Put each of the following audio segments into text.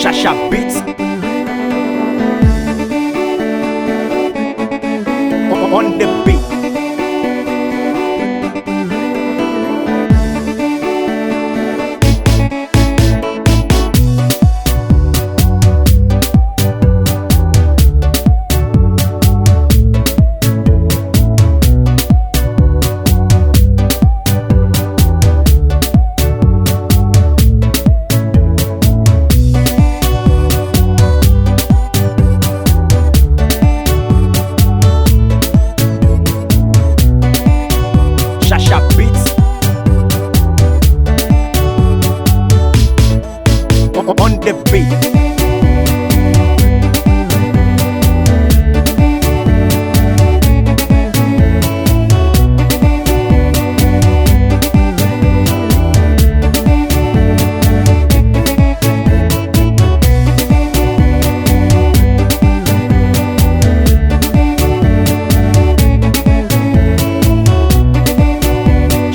Shasha Beats on the beat. Shasha Beats on the beat.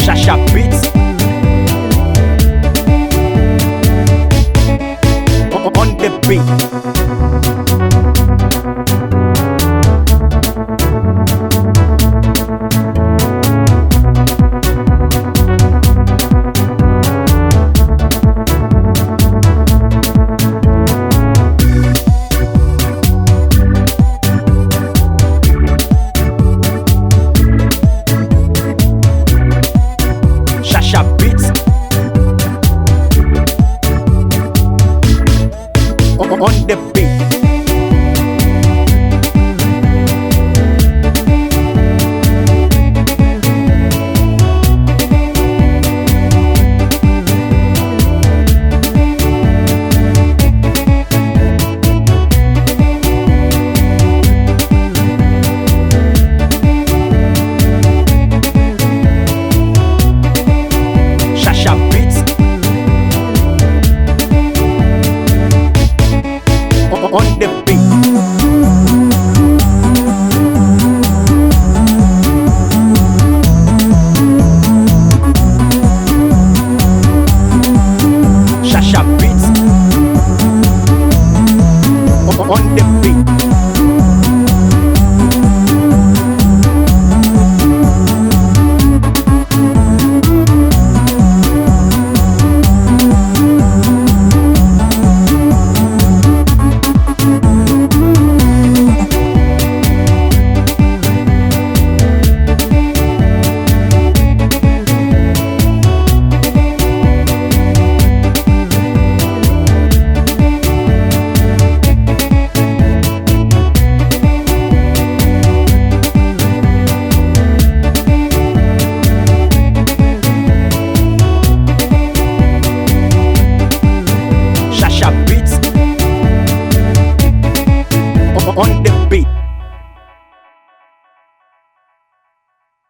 Shasha Beats on the beat. Shasha Beats on the beat. Shasha Beats on the beat. Shasha Beats on the beat. Shasha Beats on the